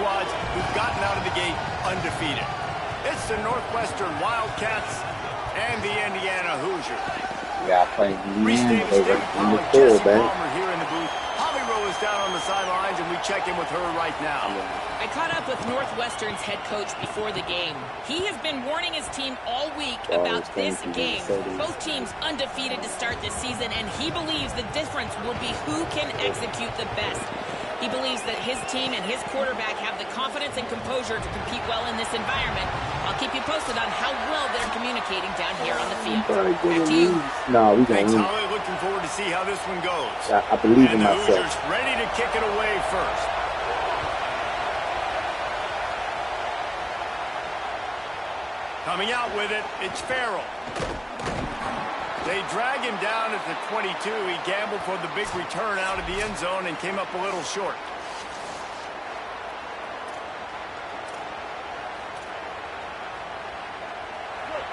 squads who've gotten out of the gate undefeated. It's the Northwestern Wildcats and the Indiana Hoosiers. Yeah, playing Indiana over in the fullback. Here in the booth. Holly Rowe is down on the sidelines, and we check in with her right now. I caught up with Northwestern's head coach before the game. He has been warning his team all week about this game. Both teams undefeated to start this season, and he believes the difference will be who can execute the best. He believes that his team and his quarterback have the confidence and composure to compete well in this environment. I'll keep you posted on how well they're communicating down here on the field. Back to you. No, we gonna lose. Holly, looking forward to see how this one goes. I believe in myself. The Hoosiers ready to kick it away first. Coming out with it, it's Farrell. They drag him down at the 22. He gambled for the big return out of the end zone and came up a little short.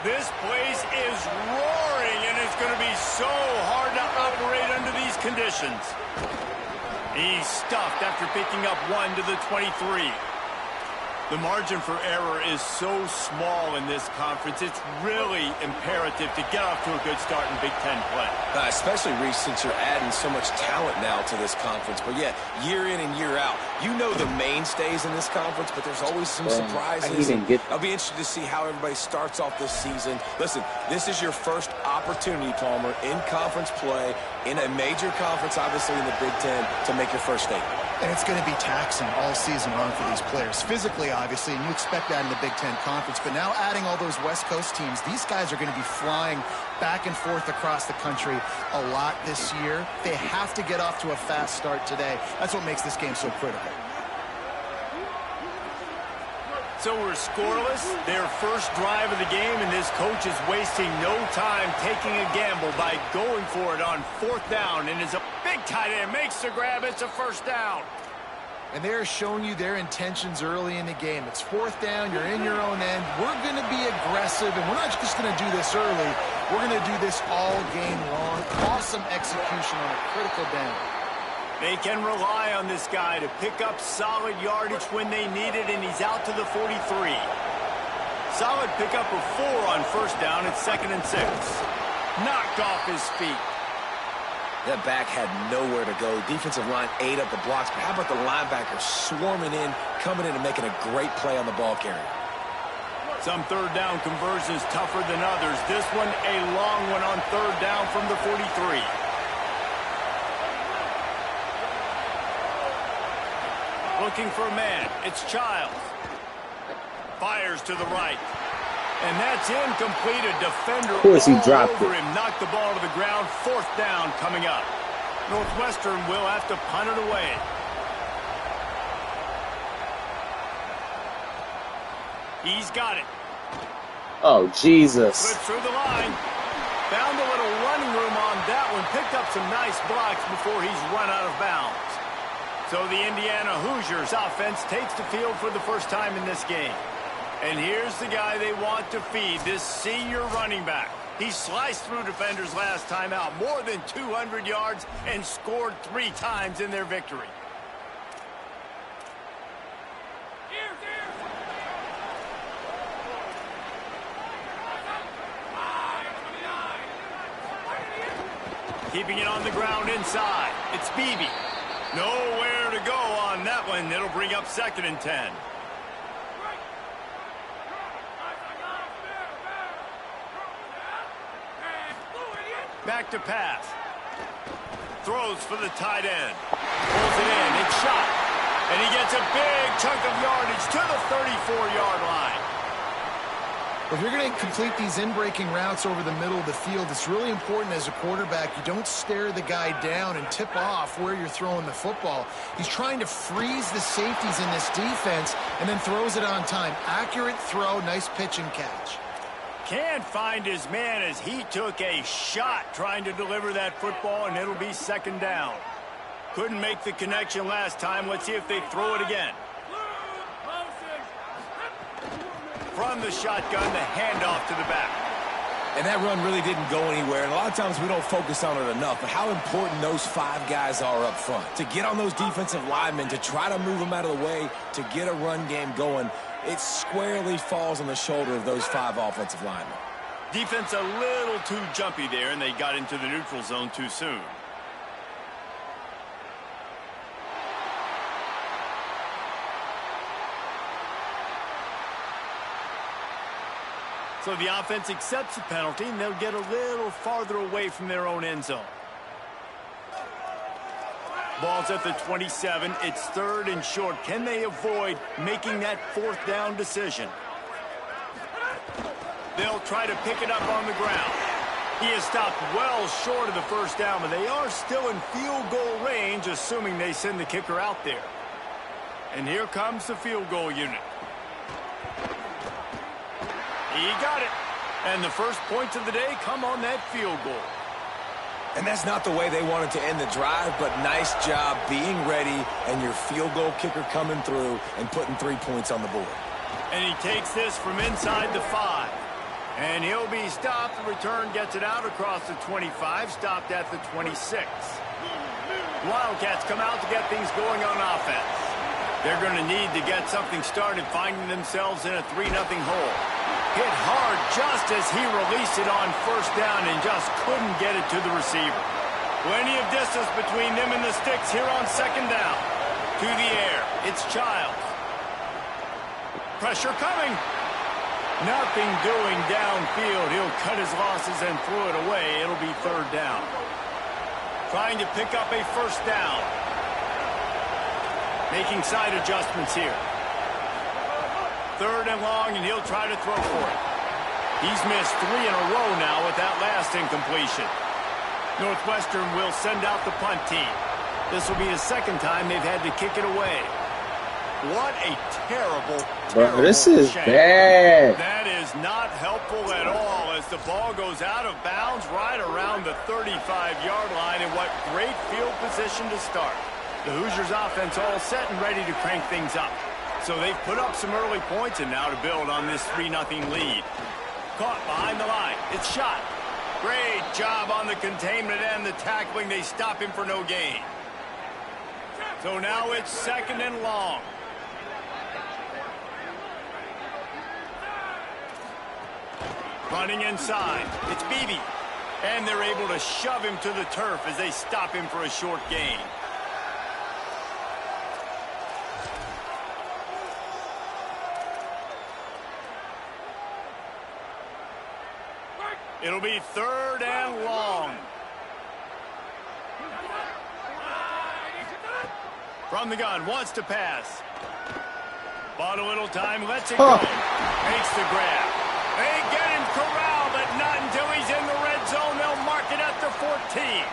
This place is roaring, and it's going to be so hard to operate under these conditions. He's stuffed after picking up 1 to the 23. The margin for error is so small in this conference. It's really imperative to get off to a good start in Big Ten play. Especially, Reese, since you're adding so much talent now to this conference. But, yeah, year in and year out, you know the mainstays in this conference, but there's always some surprises. I'll be interested to see how everybody starts off this season. Listen, this is your first opportunity, Palmer, in conference play, in a major conference, obviously in the Big Ten, to make your first statement. And it's going to be taxing all season long for these players. Physically, obviously, and you expect that in the Big Ten Conference. But now adding all those West Coast teams, these guys are going to be flying back and forth across the country a lot this year. They have to get off to a fast start today. That's what makes this game so critical. So we're scoreless, their first drive of the game, and this coach is wasting no time taking a gamble by going for it on 4th down. And as a big tight end makes the grab, it's a first down. And they're showing you their intentions early in the game. It's 4th down, you're in your own end. We're going to be aggressive, and we're not just going to do this early. We're going to do this all game long. Awesome execution on a critical down. They can rely on this guy to pick up solid yardage when they need it, and he's out to the 43. Solid pickup of 4 on 1st down. It's 2nd and 6. Knocked off his feet. That back had nowhere to go. Defensive line ate up the blocks, but how about the linebacker swarming in, coming in and making a great play on the ball carrier? Some 3rd down conversions tougher than others. This one a long one on 3rd down from the 43. Looking for a man. It's Childs. Fires to the right. And that's incomplete. A defender of course he dropped over him. Knocked the ball to the ground. 4th down coming up. Northwestern will have to punt it away. He's got it. Oh, Jesus. Slipped through the line. Found a little running room on that one. Picked up some nice blocks before he's run out of bounds. So the Indiana Hoosiers offense takes the field for the first time in this game. And here's the guy they want to feed, this senior running back. He sliced through defenders last time out, more than 200 yards, and scored 3 times in their victory. Keeping it on the ground inside. It's Beebe. Nowhere to go on that one. It'll bring up 2nd and 10. Back to pass. Throws for the tight end. Pulls it in. It's shot. And he gets a big chunk of yardage to the 34-yard line. If you're going to complete these in-breaking routes over the middle of the field, it's really important as a quarterback you don't stare the guy down and tip off where you're throwing the football. He's trying to freeze the safeties in this defense and then throws it on time. Accurate throw, nice pitch and catch. Can't find his man as he took a shot trying to deliver that football, and it'll be 2nd down. Couldn't make the connection last time. Let's see if they throw it again. From the shotgun, the handoff to the back. And that run really didn't go anywhere, and a lot of times we don't focus on it enough, but how important those 5 guys are up front. To get on those defensive linemen, to try to move them out of the way, to get a run game going, it squarely falls on the shoulder of those 5 offensive linemen. Defense a little too jumpy there, and they got into the neutral zone too soon. So the offense accepts the penalty, and they'll get a little farther away from their own end zone. Ball's at the 27. It's 3rd and short. Can they avoid making that 4th down decision? They'll try to pick it up on the ground. He has stopped well short of the 1st down, but they are still in field goal range, assuming they send the kicker out there. And here comes the field goal unit. He got it. And the first points of the day come on that field goal. And that's not the way they wanted to end the drive, but nice job being ready and your field goal kicker coming through and putting 3 points on the board. And he takes this from inside the 5. And he'll be stopped. The return gets it out across the 25, stopped at the 26. Wildcats come out to get things going on offense. They're going to need to get something started, finding themselves in a 3-0 hole. Hit hard just as he released it on 1st down and just couldn't get it to the receiver. Plenty of distance between them and the sticks here on 2nd down. To the air. It's Childs. Pressure coming. Nothing doing downfield. He'll cut his losses and throw it away. It'll be 3rd down. Trying to pick up a 1st down. Making side adjustments here. 3rd and long, and he'll try to throw for it. He's missed 3 in a row now with that last incompletion. Northwestern will send out the punt team. This will be the 2nd time they've had to kick it away. What a terrible this is shame. bad. That is not helpful at all as the ball goes out of bounds right around the 35-yard line, and what great field position to start. The Hoosiers offense all set and ready to crank things up. So they've put up some early points, and now to build on this 3-0 lead. Caught behind the line. It's shot. Great job on the containment and the tackling. They stop him for no gain. So now it's 2nd and long. Running inside. It's Beebe. And they're able to shove him to the turf as they stop him for a short gain. It'll be 3rd and long. From the gun, wants to pass. Bought a little time, lets it go. Makes the grab. They get him corralled, but not until he's in the red zone. They'll mark it at the 14.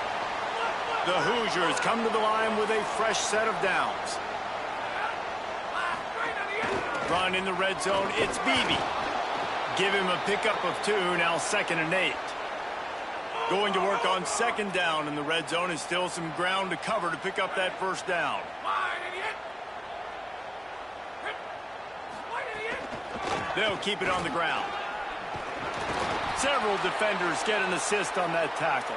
The Hoosiers come to the line with a fresh set of downs. Run in the red zone, it's Beebe. Give him a pickup of 2, now 2nd and 8. Going to work on 2nd down in the red zone, and still some ground to cover to pick up that 1st down. They'll keep it on the ground. Several defenders get an assist on that tackle.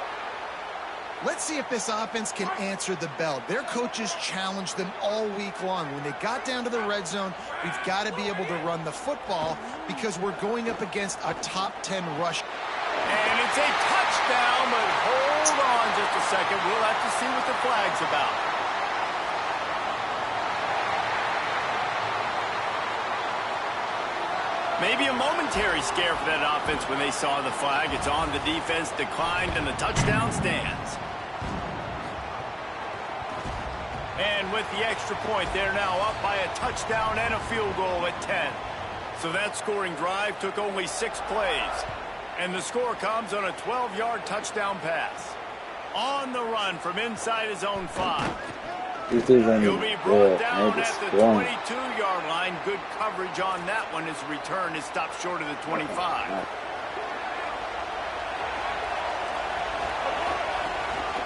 Let's see if this offense can answer the bell. Their coaches challenged them all week long. When they got down to the red zone, we've got to be able to run the football because we're going up against a top 10 rush. And it's a touchdown, but hold on just a second. We'll have to see what the flag's about. Maybe a momentary scare for that offense when they saw the flag. It's on, the defense declined, and the touchdown stands. And with the extra point, they're now up by a touchdown and a field goal at 10. So that scoring drive took only 6 plays. And the score comes on a 12-yard touchdown pass. On the run from inside his own 5. He'll be brought down at the 22-yard line. Good coverage on that one. His return is stopped short of the 25.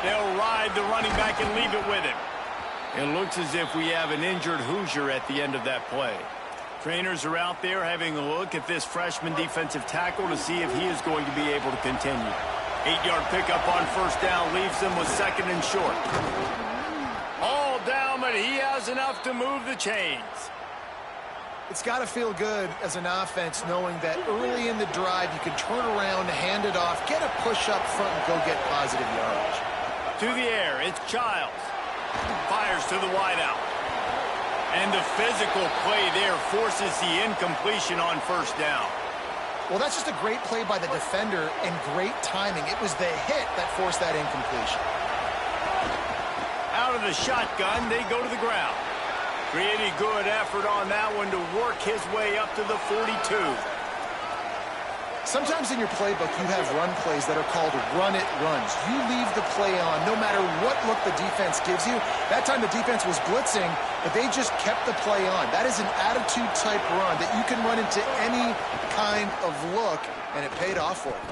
They'll ride the running back and leave it with him. It looks as if we have an injured Hoosier at the end of that play. Trainers are out there having a look at this freshman defensive tackle to see if he is going to be able to continue. 8-yard pickup on first down leaves them with 2nd and short. All down, but he has enough to move the chains. It's got to feel good as an offense knowing that early in the drive you can turn around, hand it off, get a push up front, and go get positive yardage. To the air, it's Childs. Fires to the wideout. And the physical play there forces the incompletion on first down. Well, that's just a great play by the defender and great timing. It was the hit that forced that incompletion. Out of the shotgun, they go to the ground. Pretty good effort on that one to work his way up to the 42. Sometimes in your playbook, you have run plays that are called run-it runs. You leave the play on no matter what look the defense gives you. That time the defense was blitzing, but they just kept the play on. That is an attitude-type run that you can run into any kind of look, and it paid off for him.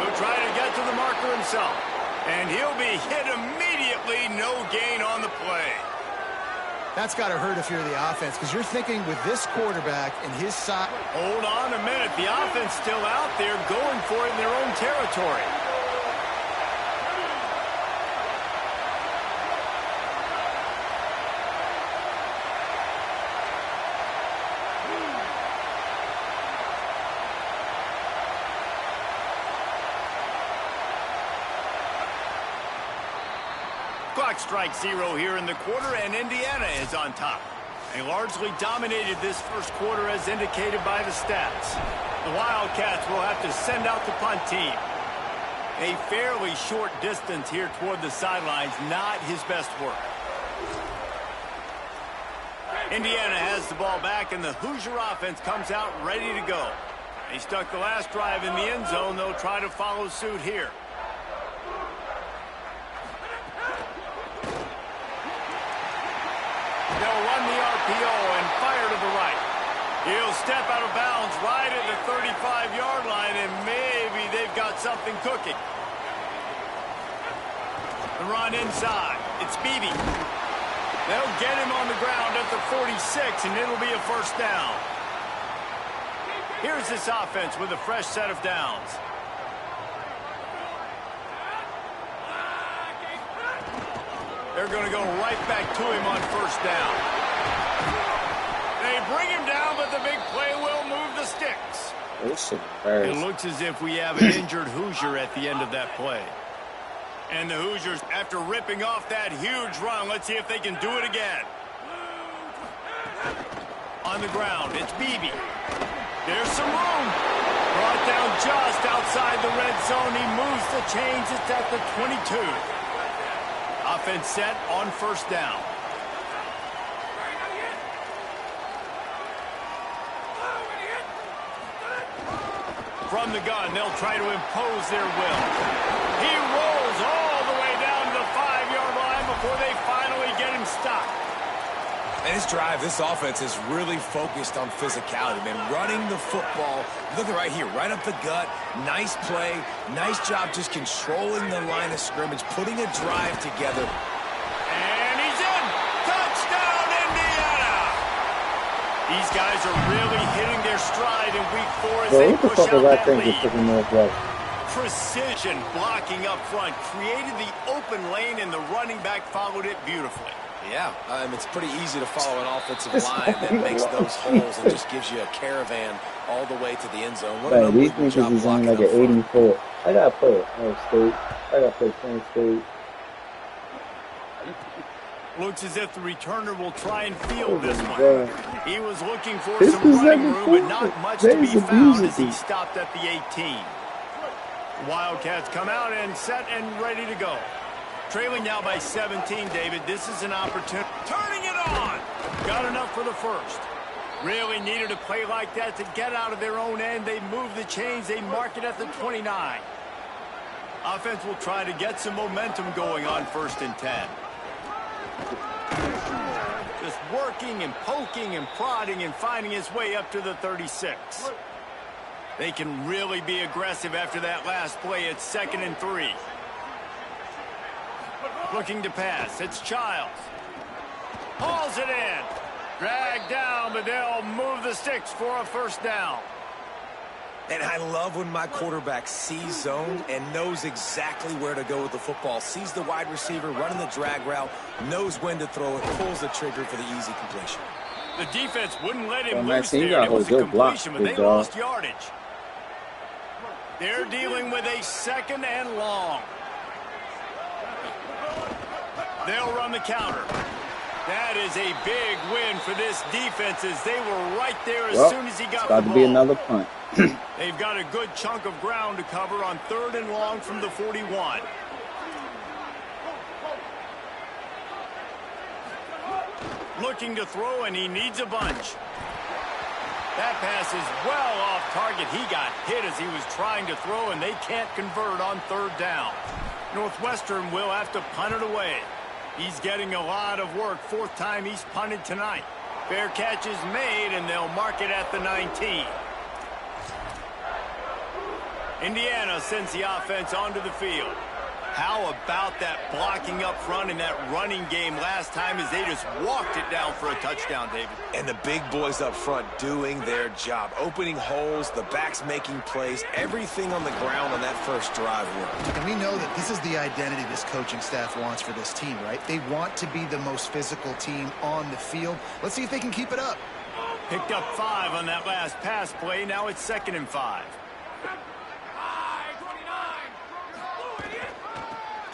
He'll try to get to the marker himself, and he'll be hit immediately. No gain on the play. That's got to hurt if you're the offense, because you're thinking with this quarterback and his side. Hold on a minute. The offense still out there going for it in their own territory. Clock strikes 0 here in the quarter, and Indiana is on top. They largely dominated this first quarter as indicated by the stats. The Wildcats will have to send out the punt team. A fairly short distance here toward the sidelines, not his best work. Indiana has the ball back, and the Hoosier offense comes out ready to go. They stuck the last drive in the end zone. They'll try to follow suit here. They'll run the RPO and fire to the right. He'll step out of bounds right at the 35-yard line, and maybe they've got something cooking. The run inside. It's Beebe. They'll get him on the ground at the 46, and it'll be a first down. Here's this offense with a fresh set of downs. They're going to go right back to him on first down. They bring him down, but the big play will move the sticks. It looks as if we have an injured Hoosier at the end of that play. And the Hoosiers, after ripping off that huge run, let's see if they can do it again. On the ground, it's Beebe. There's some room. Brought down just outside the red zone. He moves the chains. It's at the 22. Offense set on first down. From the gun, they'll try to impose their will. He rolls all the way down to the 5-yard line before they finally get him stopped. And this drive, this offense is really focused on physicality, man. Running the football. Look at right here, right up the gut. Nice play. Nice job just controlling the line of scrimmage, putting a drive together. And he's in. Touchdown, Indiana. These guys are really hitting their stride in week 4 as they push out that lead. Precision blocking up front created the open lane, and the running back followed it beautifully. Yeah, it's pretty easy to follow an offensive line that makes those holes and just gives you a caravan all the way to the end zone. What man, these niggas is on like an 84. I gotta play Ohio State. I gotta play Penn State. Looks as if the returner will try and field this one. He was looking for some running room, but not much to be found as he stopped at the 18. Wildcats come out and set and ready to go. Trailing now by 17, David. This is an opportunity. Turning it on! Got enough for the first. Really needed a play like that to get out of their own end. They move the chains. They mark it at the 29. Offense will try to get some momentum going on 1st and 10. Just working and poking and prodding and finding his way up to the 36. They can really be aggressive after that last play. It's 2nd and 3. Looking to pass. It's Childs. Hauls it in. Dragged down, but they'll move the sticks for a first down. And I love when my quarterback sees zone and knows exactly where to go with the football. Sees the wide receiver running the drag route, knows when to throw it, pulls the trigger for the easy completion. The defense wouldn't let him loose Maxine, there. It was a completion, block, but they lost yardage. They're dealing with a second and long. They'll run the counter. That is a big win for this defense as they were right there as soon as he got the ball. Got to be another punt. They've got a good chunk of ground to cover on 3rd and long from the 41. Looking to throw, and he needs a bunch. That pass is well off target. He got hit as he was trying to throw, and they can't convert on 3rd down. Northwestern will have to punt it away. He's getting a lot of work. 4th time he's punted tonight. Fair catch is made, and they'll mark it at the 19. Indiana sends the offense onto the field. How about that blocking up front in that running game last time as they just walked it down for a touchdown, David? And the big boys up front doing their job. Opening holes, the backs making plays, everything on the ground on that first drive worked. And we know that this is the identity this coaching staff wants for this team, right? They want to be the most physical team on the field. Let's see if they can keep it up. Picked up 5 on that last pass play. Now it's 2nd and 5.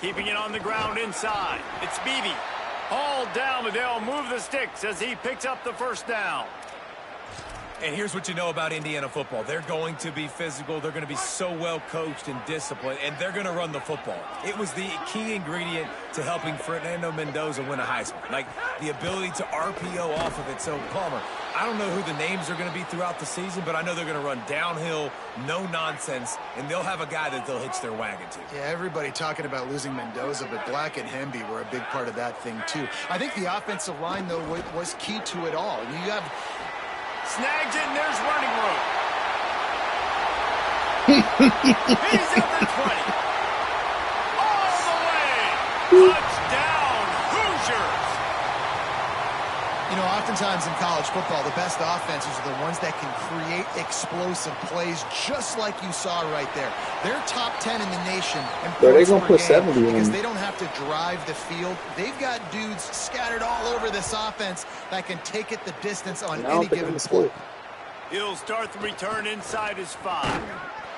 Keeping it on the ground inside. It's Beebe. Hauled down, but they'll move the sticks as he picks up the first down. And here's what you know about Indiana football. They're going to be physical. They're going to be so well coached and disciplined, and they're going to run the football. It was the key ingredient to helping Fernando Mendoza win a Heisman. Like the ability to RPO off of it. So, Palmer, I don't know who the names are going to be throughout the season, but I know they're going to run downhill, no nonsense, and they'll have a guy that they'll hitch their wagon to. Yeah, everybody talking about losing Mendoza, but Black and Hemby were a big part of that thing, too. I think the offensive line, though, was key to it all. You have... Snags it, and there's running room. He's at the 20. All the way. Touchdown, Hoosiers. You know, oftentimes in college football, the best offenses are the ones that can create explosive plays, just like you saw right there. They're top 10 in the nation in points per game because they don't have to drive the field. They've got dudes scattered all over this offense that can take it the distance on any given play. He'll start the return inside his 5.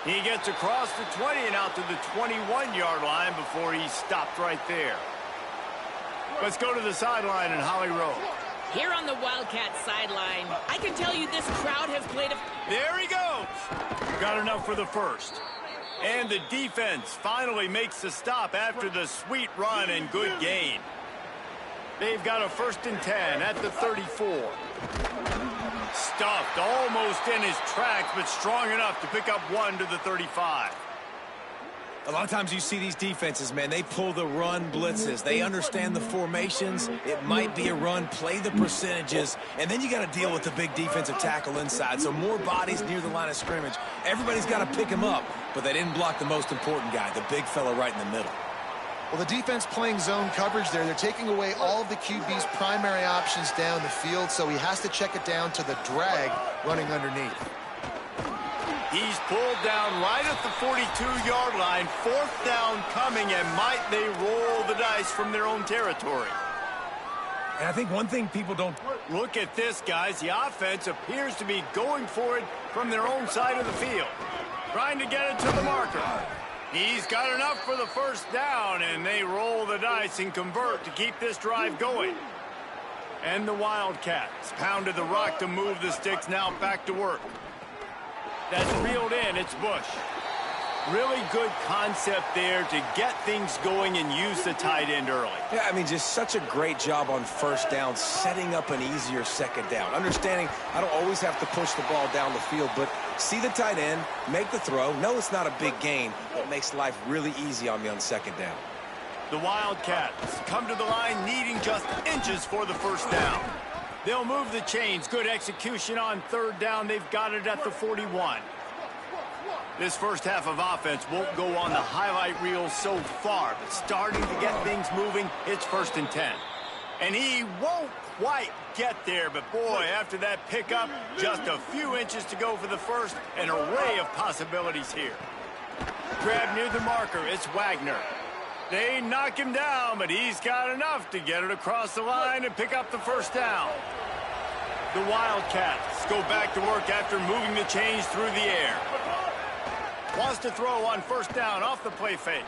He gets across the 20 and out to the 21-yard line before he's stopped right there. Let's go to the sideline in Holly Rowe. Here on the Wildcats sideline, I can tell you this crowd has played a... There he goes. Got enough for the first. And the defense finally makes the stop after the sweet run and good gain. They've got a 1st and 10 at the 34. Stuffed almost in his tracks, but strong enough to pick up 1 to the 35. A lot of times you see these defenses, man, they pull the run blitzes. They understand the formations. It might be a run, play the percentages, and then you got to deal with the big defensive tackle inside. So more bodies near the line of scrimmage. Everybody's got to pick him up, but they didn't block the most important guy, the big fella right in the middle. Well, the defense playing zone coverage there. They're taking away all of the QB's primary options down the field, so he has to check it down to the drag running underneath. He's pulled down right at the 42-yard line. 4th down coming, and might they roll the dice from their own territory? And I think one thing people don't... Look at this, guys. The offense appears to be going for it from their own side of the field. Trying to get it to the marker. He's got enough for the 1st down, and they roll the dice and convert to keep this drive going. And the Wildcats pounded the rock to move the sticks, now back to work. That's reeled in. It's Bush. Really good concept there to get things going and use the tight end early. Yeah, I mean, just such a great job on 1st down, setting up an easier 2nd down. Understanding I don't always have to push the ball down the field, but see the tight end, make the throw. No, it's not a big gain, but it makes life really easy on me on 2nd down. The Wildcats come to the line needing just inches for the 1st down. They'll move the chains. Good execution on 3rd down. They've got it at the 41. This first half of offense won't go on the highlight reel so far, but starting to get things moving, it's 1st and 10. And he won't quite get there, but boy, after that pickup, just a few inches to go for the first. An array of possibilities here. Grab near the marker, it's Wagner. They knock him down, but he's got enough to get it across the line and pick up the first down. The Wildcats go back to work after moving the chains through the air. Wants to throw on first down off the play fake.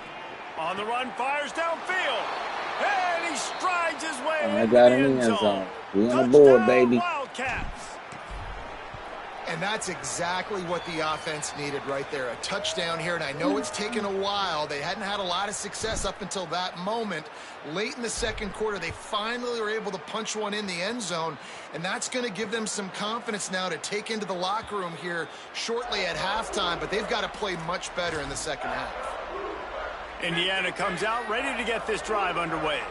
On the run, fires downfield. And he strides his way into the end zone. We on the board, baby. Wildcats. And that's exactly what the offense needed right there. A touchdown here, and I know it's taken a while. They hadn't had a lot of success up until that moment. Late in the second quarter, they finally were able to punch one in the end zone, and that's going to give them some confidence now to take into the locker room here shortly at halftime, but they've got to play much better in the second half. Indiana comes out ready to get this drive underway.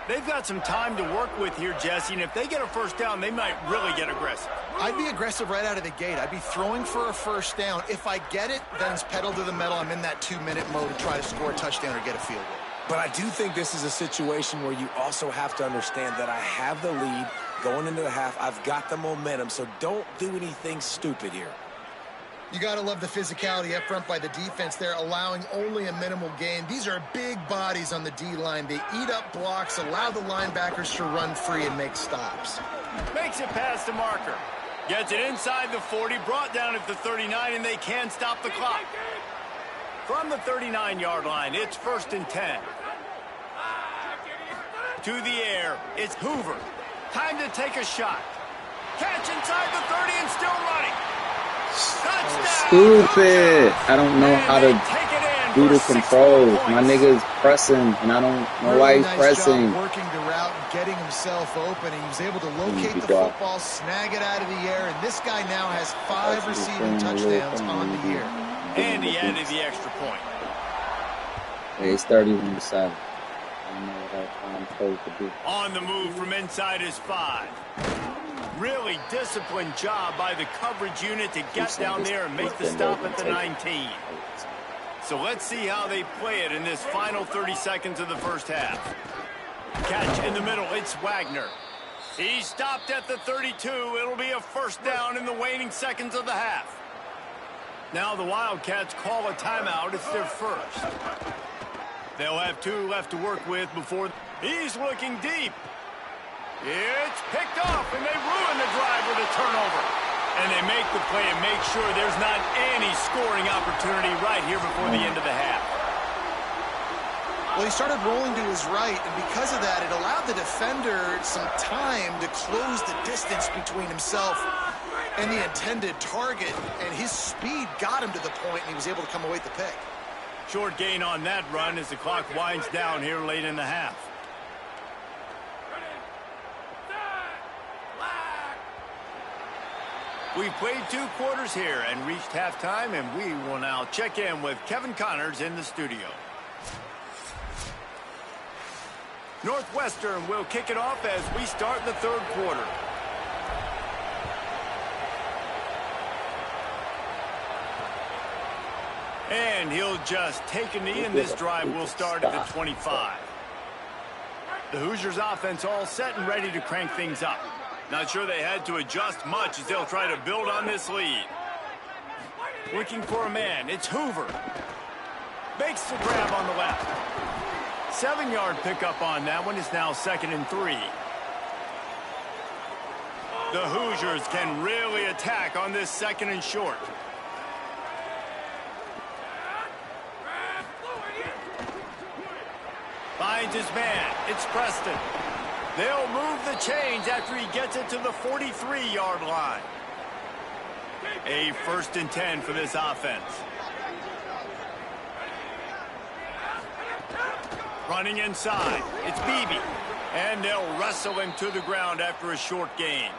They've got some time to work with here, Jesse, and if they get a first down, they might really get aggressive. I'd be aggressive right out of the gate. I'd be throwing for a first down. If I get it, then it's pedal to the metal. I'm in that 2-minute mode to try to score a touchdown or get a field goal. But I do think this is a situation where you also have to understand that I have the lead going into the half. I've got the momentum, so don't do anything stupid here. You got to love the physicality up front by the defense there, allowing only a minimal gain. These are big bodies on the D-line. They eat up blocks, allow the linebackers to run free and make stops. Makes it past the marker. Gets it inside the 40, brought down at the 39, and they can stop the clock. From the 39-yard line, it's 1st and 10. To the air, it's Hoover. Time to take a shot. Catch inside the 30 and still running. Stupid. I don't know how to do the controls. My nigga's pressing, and I don't know why he's pressing. Working the route and getting himself open, and he was able to locate the football, snag it out of the air, and this guy now has 5 receiving touchdowns on the year. And he added the extra point. Hey, it's 31-7. I don't know what I'm supposed to do. On the move from inside is 5. Really disciplined job by the coverage unit to get down there and make the stop at the 19. So let's see how they play it in this final 30 seconds of the first half. Catch in the middle, it's Wagner. He stopped at the 32. It'll be a first down in the waning seconds of the half. Now the Wildcats call a timeout. It's their first. They'll have 2 left to work with before he's looking deep. It's picked off, and they ruin the drive with a turnover. And they make the play and make sure there's not any scoring opportunity right here before the end of the half. Well, he started rolling to his right, and because of that, it allowed the defender some time to close the distance between himself and the intended target, and his speed got him to the point, and he was able to come away with the pick. Short gain on that run as the clock winds down here late in the half. We've played 2 quarters here and reached halftime, and we will now check in with Kevin Connors in the studio. Northwestern will kick it off as we start the 3rd quarter. And he'll just take a knee, and this drive will start at the 25. The Hoosiers offense all set and ready to crank things up. Not sure they had to adjust much as they'll try to build on this lead. Looking for a man, it's Hoover. Makes the grab on the left. 7-yard pickup on that one. Is now 2nd and 3. The Hoosiers can really attack on this 2nd and short. Finds his man. It's Preston. They'll move the chains after he gets it to the 43-yard line. A 1st and 10 for this offense. Running inside. It's Beebe. And they'll wrestle him to the ground after a short gain.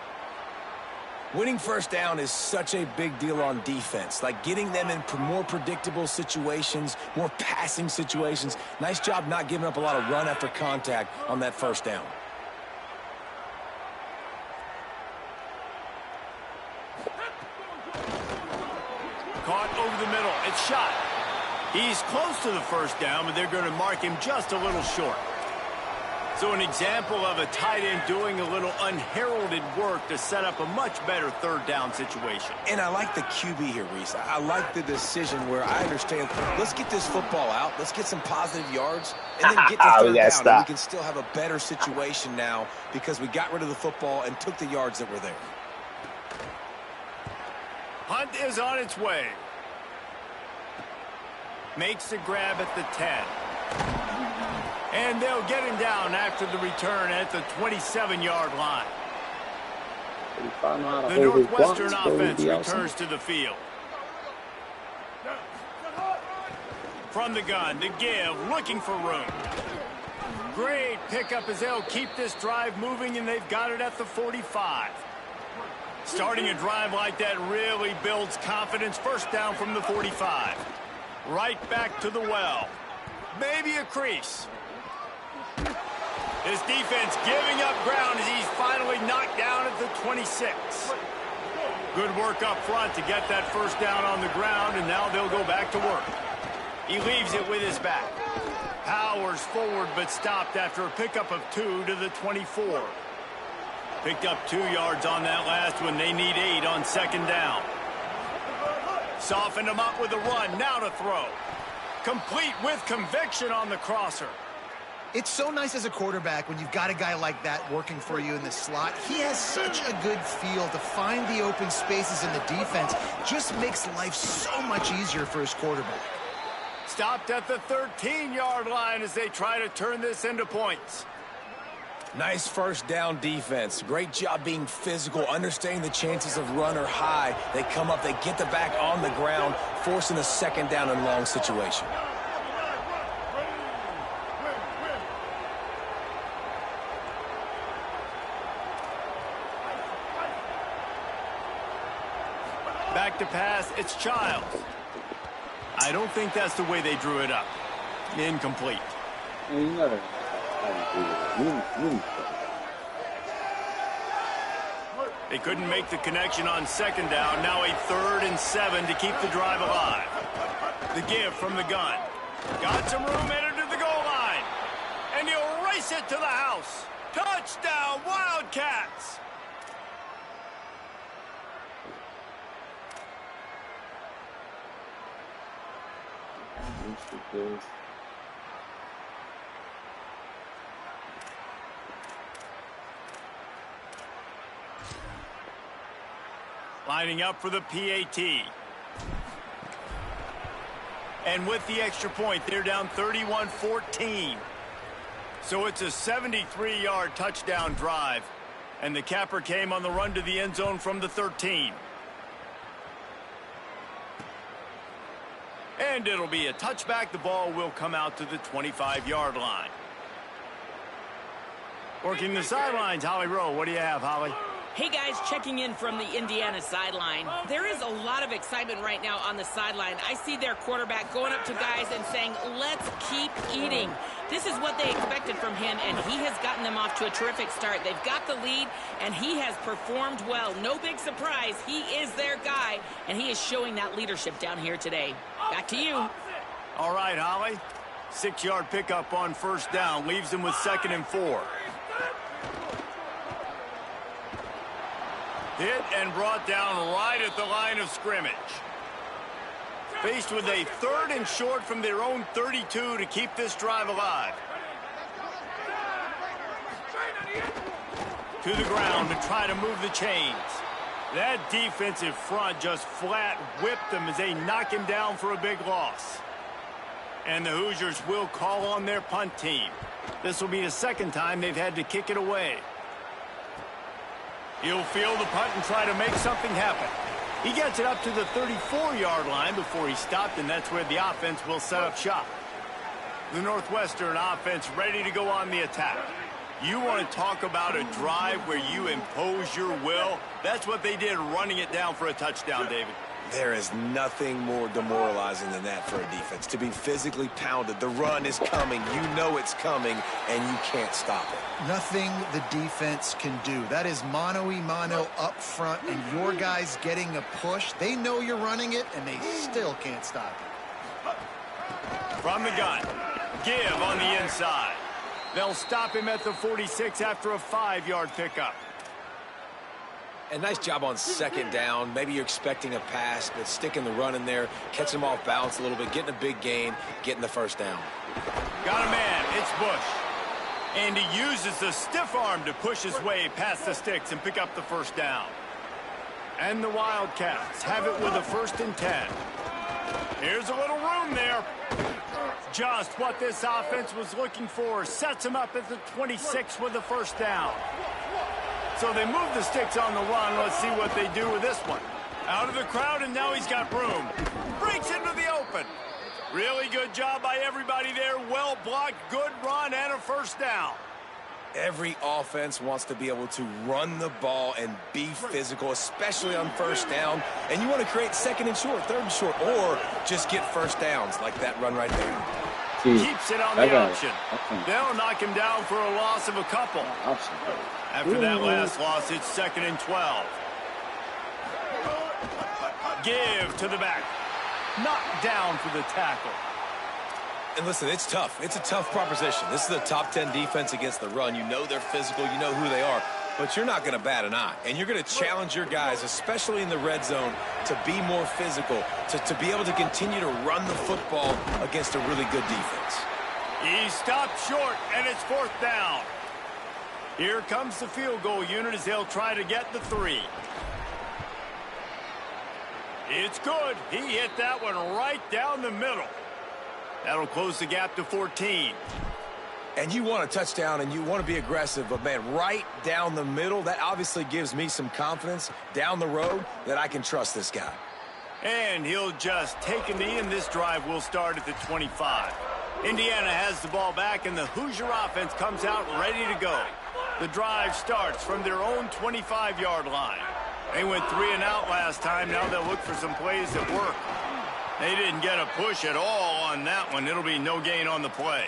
Winning first down is such a big deal on defense, like getting them in more predictable situations, more passing situations. Nice job not giving up a lot of run after contact on that first down. Caught over the middle. It's shot. He's close to the first down, but they're going to mark him just a little short. So an example of a tight end doing a little unheralded work to set up a much better third down situation. And I like the QB here, Reese. I like the decision where I understand, let's get this football out, let's get some positive yards, and then get to third down. And we can still have a better situation now because we got rid of the football and took the yards that were there. Punt is on its way. Makes the grab at the 10. And they'll get him down after the return at the 27-yard line. The Northwestern offense returns to the field. From the gun, the give, looking for room. Great pickup as they'll keep this drive moving, and they've got it at the 45. Starting a drive like that really builds confidence. First down from the 45. Right back to the well. Maybe a crease. His defense giving up ground as he's finally knocked down at the 26. Good work up front to get that first down on the ground, and now they'll go back to work. He leaves it with his back. Powers forward but stopped after a pickup of 2 to the 24. Picked up 2 yards on that last one. They need 8 on second down. Softened him up with a run. Now to throw. Complete with conviction on the crosser. It's so nice as a quarterback when you've got a guy like that working for you in the slot. He has such a good feel to find the open spaces in the defense. Just makes life so much easier for his quarterback. Stopped at the 13-yard line as they try to turn this into points. Nice first down defense. Great job being physical, understanding the chances of run are high. They come up, they get the back on the ground, forcing a second down and long situation. Back to pass, it's Childs. I don't think that's the way they drew it up. Incomplete. They couldn't make the connection on second down. Now a 3rd and 7 to keep the drive alive. The give from the gun. Got some room headed to the goal line. And he'll race it to the house. Touchdown, Wildcats! Lining up for the PAT. And with the extra point, they're down 31-14. So it's a 73-yard touchdown drive. And the capper came on the run to the end zone from the 13. And it'll be a touchback. The ball will come out to the 25-yard line. Working the sidelines, Holly Rowe. What do you have, Holly? Hey, guys, checking in from the Indiana sideline. There is a lot of excitement right now on the sideline. I see their quarterback going up to guys and saying, let's keep eating. This is what they expected from him, and he has gotten them off to a terrific start. They've got the lead, and he has performed well. No big surprise. He is their guy, and he is showing that leadership down here today. Back to you. All right, Holly. 6-yard pickup on first down. Leaves them with 2nd and 4. Hit and brought down right at the line of scrimmage. Faced with a 3rd and short from their own 32 to keep this drive alive. To the ground to try to move the chains. That defensive front just flat whipped them as they knock him down for a big loss. And the Hoosiers will call on their punt team. This will be the 2nd time they've had to kick it away. He'll field the punt and try to make something happen. He gets it up to the 34-yard line before he stopped, and that's where the offense will set up shop. The Northwestern offense ready to go on the attack. You want to talk about a drive where you impose your will? That's what they did, running it down for a touchdown, David. There is nothing more demoralizing than that for a defense. To be physically pounded, the run is coming, you know it's coming, and you can't stop it. Nothing the defense can do. That is mano-a-mano up front, and your guys getting a push. They know you're running it, and they still can't stop it. From the gun, give on the inside. They'll stop him at the 46 after a 5-yard pickup. And nice job on second down. Maybe you're expecting a pass, but sticking the run in there, catching him off balance a little bit, getting a big gain, getting the first down. Got a man. It's Bush. And he uses the stiff arm to push his way past the sticks and pick up the first down. And the Wildcats have it with a 1st and 10. Here's a little room there. Just what this offense was looking for. Sets him up at the 26 with the first down. So they move the sticks on the run. Let's see what they do with this one. Out of the crowd, and now he's got room. Breaks into the open. Really good job by everybody there. Well blocked, good run, and a first down. Every offense wants to be able to run the ball and be physical, especially on first down. And you want to create 2nd and short, 3rd and short, or just get first downs like that run right there. Keeps it on the option. They'll knock him down for a loss of a couple. After that last loss, it's 2nd and 12. Give to the back. Knocked down for the tackle. And listen, it's tough. It's a tough proposition. This is a top 10 defense against the run. You know they're physical. You know who they are. But you're not going to bat an eye. And you're going to challenge your guys, especially in the red zone, to be more physical, to be able to continue to run the football against a really good defense. He stopped short, and it's 4th down. Here comes the field goal unit as they'll try to get the 3. It's good. He hit that one right down the middle. That'll close the gap to 14. And you want a touchdown and you want to be aggressive, but man, right down the middle, that obviously gives me some confidence down the road that I can trust this guy. And he'll just take a knee, and this drive will start at the 25. Indiana has the ball back, and the Hoosier offense comes out ready to go. The drive starts from their own 25-yard line. They went 3 and out last time. Now they'll look for some plays that work. They didn't get a push at all on that one. It'll be no gain on the play.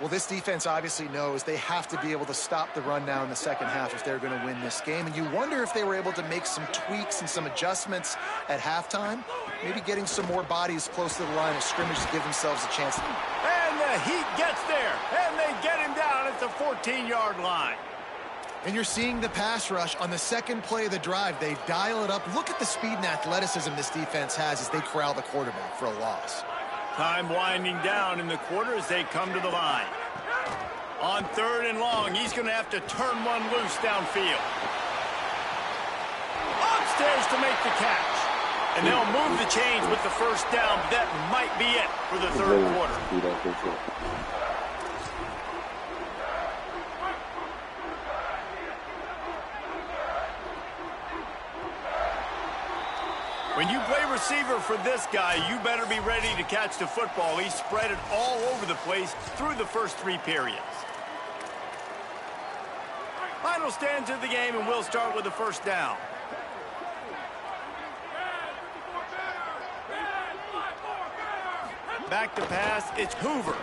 Well, this defense obviously knows they have to be able to stop the run now in the second half if they're going to win this game. And you wonder if they were able to make some tweaks and some adjustments at halftime. Maybe getting some more bodies close to the line of scrimmage to give themselves a chance. And the Heat gets there. And they get him down at the 14-yard line. And you're seeing the pass rush on the second play of the drive. They dial it up. Look at the speed and athleticism this defense has as they corral the quarterback for a loss. Time winding down in the quarter as they come to the line. On 3rd and long, he's going to have to turn one loose downfield. Upstairs to make the catch. And they'll move the chains with the first down, but that might be it for the 3rd quarter. When you play receiver for this guy, you better be ready to catch the football. He spread it all over the place through the first 3 periods. Final stanza of the game, and we'll start with the first down. Back to pass, it's Hoover.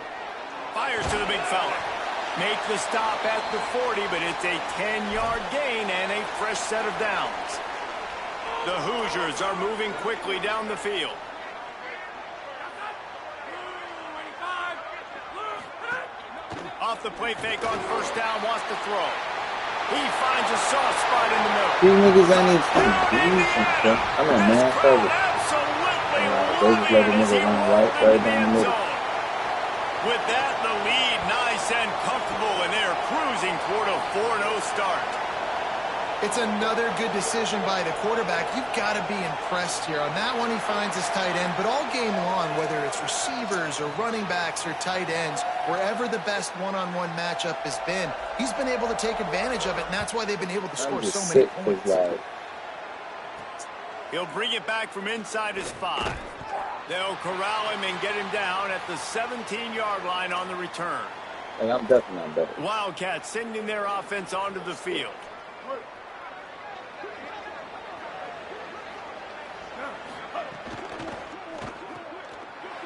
Fires to the big fella. Make the stop at the 40, but it's a 10-yard gain and a fresh set of downs. The Hoosiers are moving quickly down the field. Off the play fake on first down, wants to throw. He finds a soft spot in the middle. These niggas ain't even doing some stuff. I'm a man service. They just let the nigga run right down the middle. With that, the lead nice and comfortable, and they're cruising toward a 4-0 start. It's another good decision by the quarterback. You've got to be impressed here. On that one, he finds his tight end. But all game long, whether it's receivers or running backs or tight ends, wherever the best one-on-one matchup has been, he's been able to take advantage of it, and that's why they've been able to score so many points. He'll bring it back from inside his 5. They'll corral him and get him down at the 17-yard line on the return. Hey, I'm definitely not better. Wildcats sending their offense onto the field.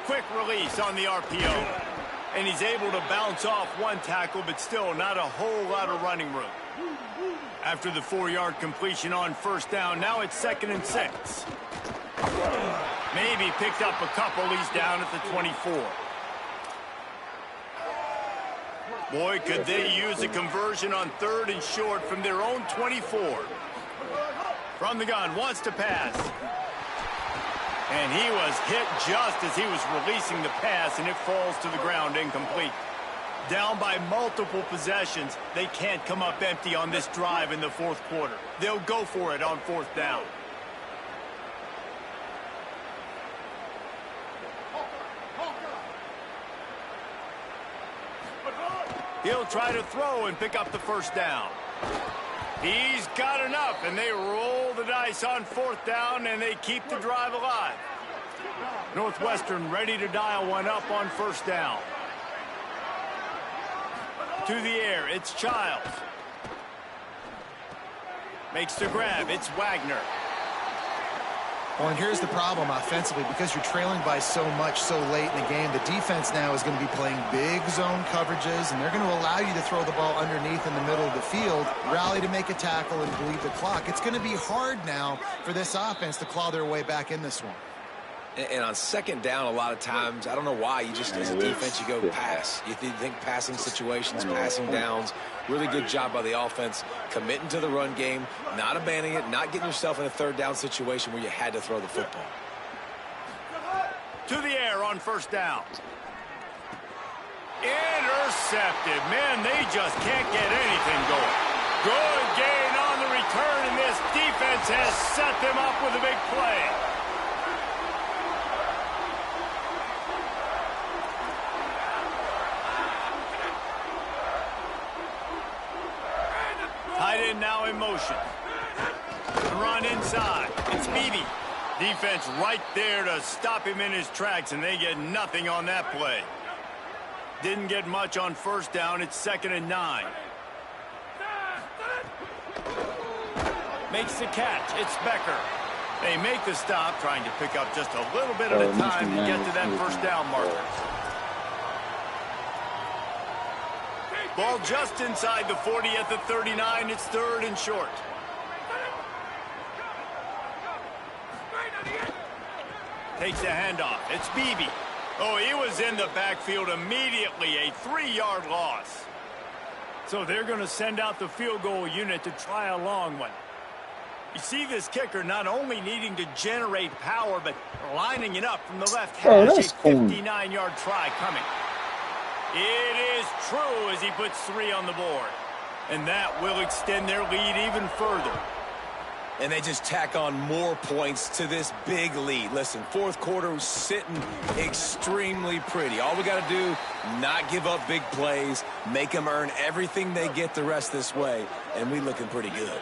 Quick release on the RPO. And he's able to bounce off one tackle, but still not a whole lot of running room. After the 4-yard completion on first down, now it's 2nd and 6. Maybe picked up a couple. He's down at the 24. Boy, could they use a conversion on 3rd and short from their own 24. From the gun, wants to pass. And he was hit just as he was releasing the pass, and it falls to the ground incomplete. Down by multiple possessions, they can't come up empty on this drive in the 4th quarter. They'll go for it on 4th down. He'll try to throw and pick up the 1st down. He's got enough, and they roll the dice on 4th down, and they keep the drive alive. Northwestern ready to dial one up on 1st down. To the air, it's Childs. Makes the grab, it's Wagner. Well, and here's the problem offensively. Because you're trailing by so much so late in the game, the defense now is going to be playing big zone coverages, and they're going to allow you to throw the ball underneath in the middle of the field, rally to make a tackle, and bleed the clock. It's going to be hard now for this offense to claw their way back in this one. And on 2nd down, a lot of times, I don't know why, you just, as a defense, you go pass. You think passing situations, passing downs. Really good job by the offense, committing to the run game, not abandoning it, not getting yourself in a 3rd down situation where you had to throw the football. To the air on 1st down. Intercepted. Man, they just can't get anything going. Good gain on the return, and this defense has set them up with a big play. Tight end now in motion. Run inside. It's Beebe. Defense right there to stop him in his tracks, and they get nothing on that play. Didn't get much on 1st down. It's 2nd and 9. Makes the catch. It's Becker. They make the stop, trying to pick up just a little bit at a time to get to that 1st down marker. Ball just inside the 40 at the 39. It's 3rd and short. Takes the handoff. It's Beebe. Oh, he was in the backfield immediately. A 3-yard loss. So they're going to send out the field goal unit to try a long one. You see this kicker not only needing to generate power, but lining it up from the left hash. A 59-yard try coming. It is true as he puts 3 on the board. And that will extend their lead even further. And they just tack on more points to this big lead. Listen, 4th quarter was sitting extremely pretty. All we got to do, not give up big plays, make them earn everything they get the rest this way, and we looking pretty good.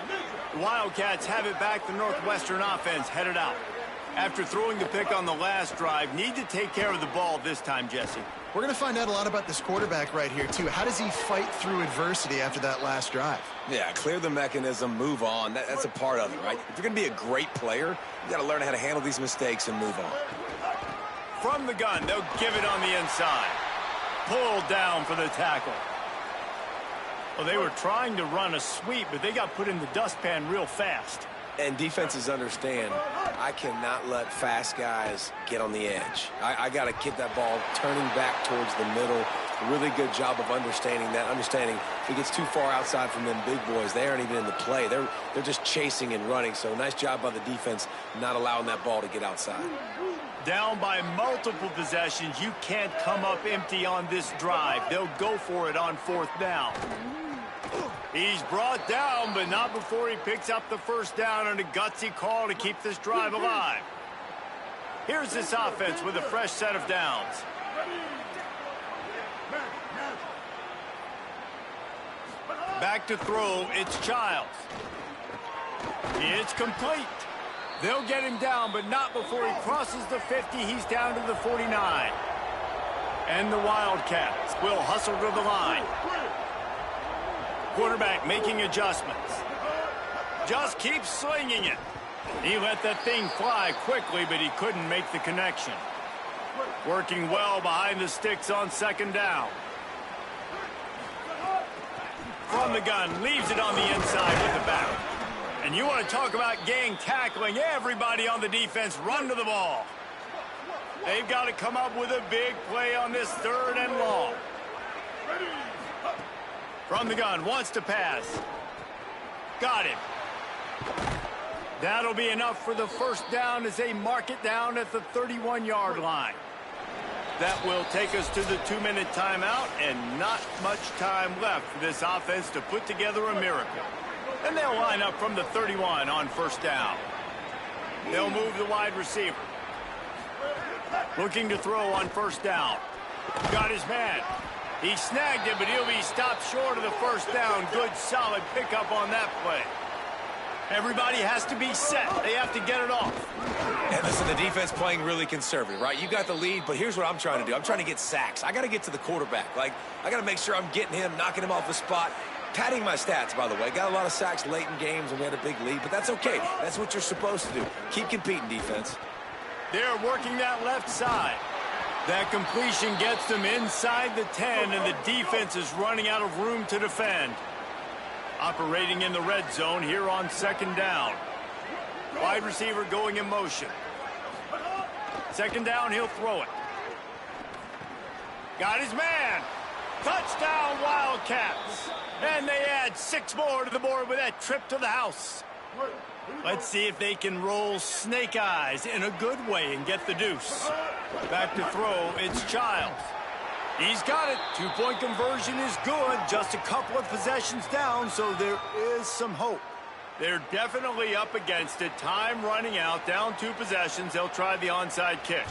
The Wildcats have it back. The Northwestern offense headed out. After throwing the pick on the last drive, need to take care of the ball this time, Jesse. We're going to find out a lot about this quarterback right here, too. How does he fight through adversity after that last drive? Yeah, clear the mechanism, move on. That's a part of it, right? If you're going to be a great player, you got to learn how to handle these mistakes and move on. From the gun, they'll give it on the inside. Pulled down for the tackle. Well, they were trying to run a sweep, but they got put in the dustpan real fast. And defenses understand, I cannot let fast guys get on the edge. I got to get that ball turning back towards the middle. Really good job of understanding that. Understanding if it gets too far outside from them big boys, they aren't even in the play. They're just chasing and running. So nice job by the defense not allowing that ball to get outside. Down by multiple possessions. You can't come up empty on this drive. They'll go for it on 4th down. He's brought down, but not before he picks up the 1st down and a gutsy call to keep this drive alive. Here's this offense with a fresh set of downs. Back to throw, it's Childs. It's complete. They'll get him down, but not before he crosses the 50. He's down to the 49. And the Wildcats will hustle to the line. Quarterback making adjustments. Just keeps slinging it. He let that thing fly quickly, but he couldn't make the connection. Working well behind the sticks on 2nd down. From the gun, leaves it on the inside with the back. And you want to talk about gang tackling. Everybody on the defense run to the ball. They've got to come up with a big play on this 3rd and long. From the gun, wants to pass. Got him. That'll be enough for the first down as they mark it down at the 31-yard line. That will take us to the 2-minute timeout, and not much time left for this offense to put together a miracle. And they'll line up from the 31 on first down. They'll move the wide receiver. Looking to throw on first down. Got his man. He snagged it, but he'll be stopped short of the first down. Good, solid pickup on that play. Everybody has to be set. They have to get it off. And listen, the defense playing really conservative, right? You got the lead, but here's what I'm trying to do. I'm trying to get sacks. I got to get to the quarterback. Like, I got to make sure I'm getting him, knocking him off the spot. Padding my stats, by the way. Got a lot of sacks late in games when we had a big lead, but that's okay. That's what you're supposed to do. Keep competing, defense. They're working that left side. That completion gets them inside the 10, and the defense is running out of room to defend. Operating in the red zone here on second down. Wide receiver going in motion. Second down, he'll throw it. Got his man. Touchdown, Wildcats. And they add 6 more to the board with that trip to the house. Let's see if they can roll snake eyes in a good way and get the deuce. Back to throw, it's Childs. He's got it. 2-point conversion is good. Just a couple of possessions down, so there is some hope. They're definitely up against it. Time running out. Down 2 possessions. They'll try the onside kick.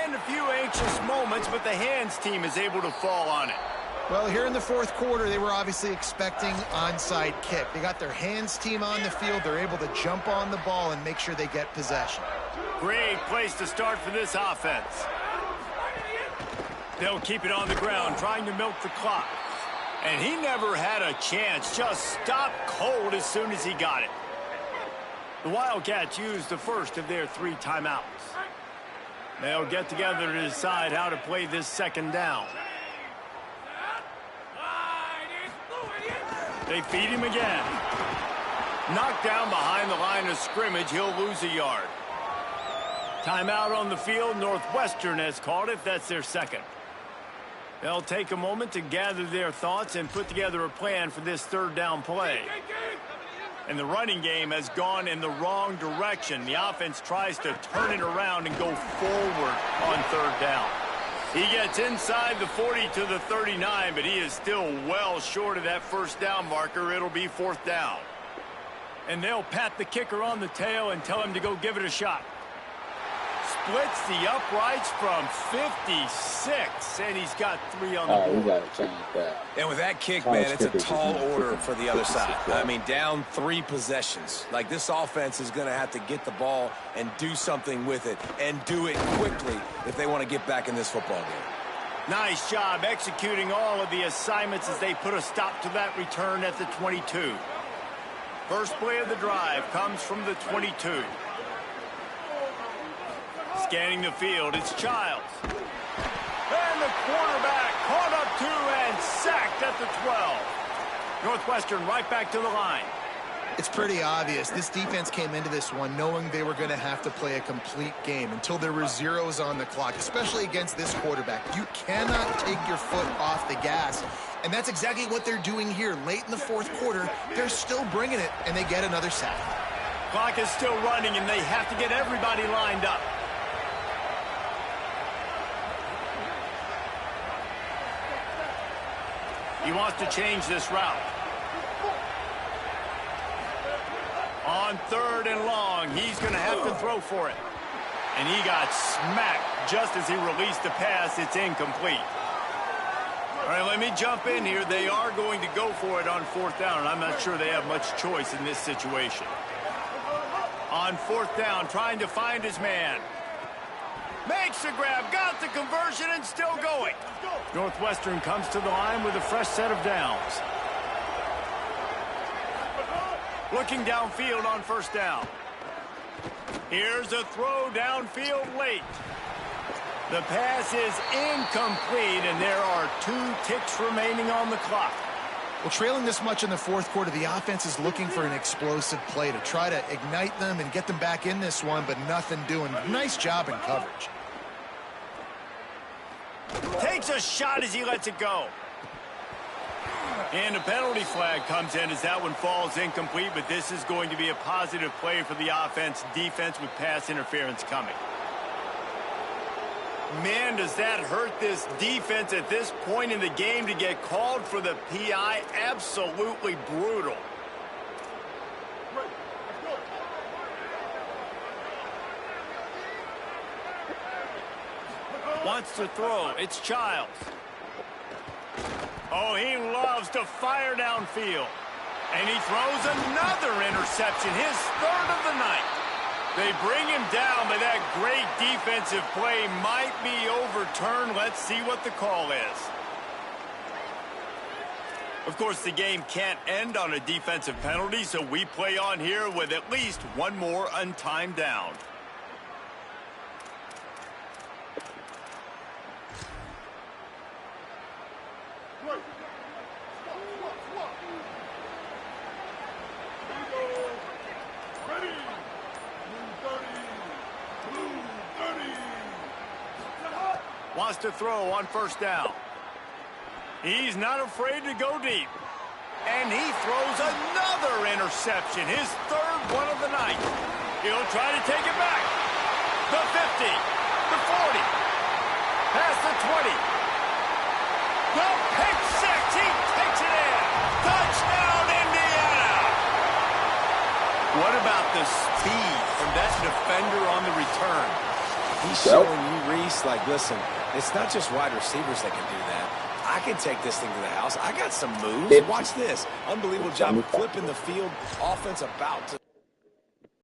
And a few anxious moments, but the hands team is able to fall on it. Well, here in the fourth quarter, they were obviously expecting onside kick. They got their hands team on the field. They're able to jump on the ball and make sure they get possession. Great place to start for this offense. They'll keep it on the ground, trying to milk the clock. And he never had a chance. Just stopped cold as soon as he got it. The Wildcats used the first of their 3 timeouts. They'll get together to decide how to play this second down. They feed him again. Knocked down behind the line of scrimmage, he'll lose a yard. Timeout on the field. Northwestern has called it. That's their second. They'll take a moment to gather their thoughts and put together a plan for this third down play. And the running game has gone in the wrong direction. The offense tries to turn it around and go forward on third down. He gets inside the 40 to the 39, but he is still well short of that first down marker. It'll be fourth down. And they'll pat the kicker on the tail and tell him to go give it a shot. Splits the uprights from 56, and he's got 3 on the board. We got to change that. And with that kick, man, it's a tall order for the other side. I mean, down 3 possessions. Like, this offense is going to have to get the ball and do something with it, and do it quickly if they want to get back in this football game. Nice job executing all of the assignments as they put a stop to that return at the 22. First play of the drive comes from the 22. Scanning the field, it's Childs. And the quarterback caught up to and sacked at the 12. Northwestern right back to the line. It's pretty obvious. This defense came into this one knowing they were going to have to play a complete game until there were zeros on the clock, especially against this quarterback. You cannot take your foot off the gas, and that's exactly what they're doing here. Late in the fourth quarter, they're still bringing it, and they get another sack. Clock is still running, and they have to get everybody lined up. He wants to change this route. On third and long, he's going to have to throw for it. And he got smacked just as he released the pass. It's incomplete. All right, let me jump in here. They are going to go for it on fourth down, and I'm not sure they have much choice in this situation. On fourth down, trying to find his man. Makes the grab, got the conversion, and still going. Northwestern comes to the line with a fresh set of downs. Looking downfield on first down. Here's a throw downfield late. The pass is incomplete, and there are 2 ticks remaining on the clock. Well, trailing this much in the fourth quarter, the offense is looking for an explosive play to try to ignite them and get them back in this one, but nothing doing. Nice job in coverage. Take takes a shot as he lets it go. And a penalty flag comes in as that one falls incomplete, but this is going to be a positive play for the offense. Defense with pass interference coming. Man, does that hurt this defense at this point in the game to get called for the PI. Absolutely brutal. Wants to throw. It's Childs. Oh, he loves to fire downfield. And he throws another interception, his third of the night. They bring him down, but that great defensive play might be overturned. Let's see what the call is. Of course, the game can't end on a defensive penalty, so we play on here with at least one more untimed down. Wants to throw on first down. He's not afraid to go deep. And he throws another interception, his third one of the night. He'll try to take it back. The 50, the 40, past the 20. The pick six, he takes it in. Touchdown, Indiana. What about the speed from that defender on the return? He's showing you, Reese, like, listen, it's not just wide receivers that can do that. I can take this thing to the house. I got some moves. Watch this. Unbelievable job flipping the field. Offense about to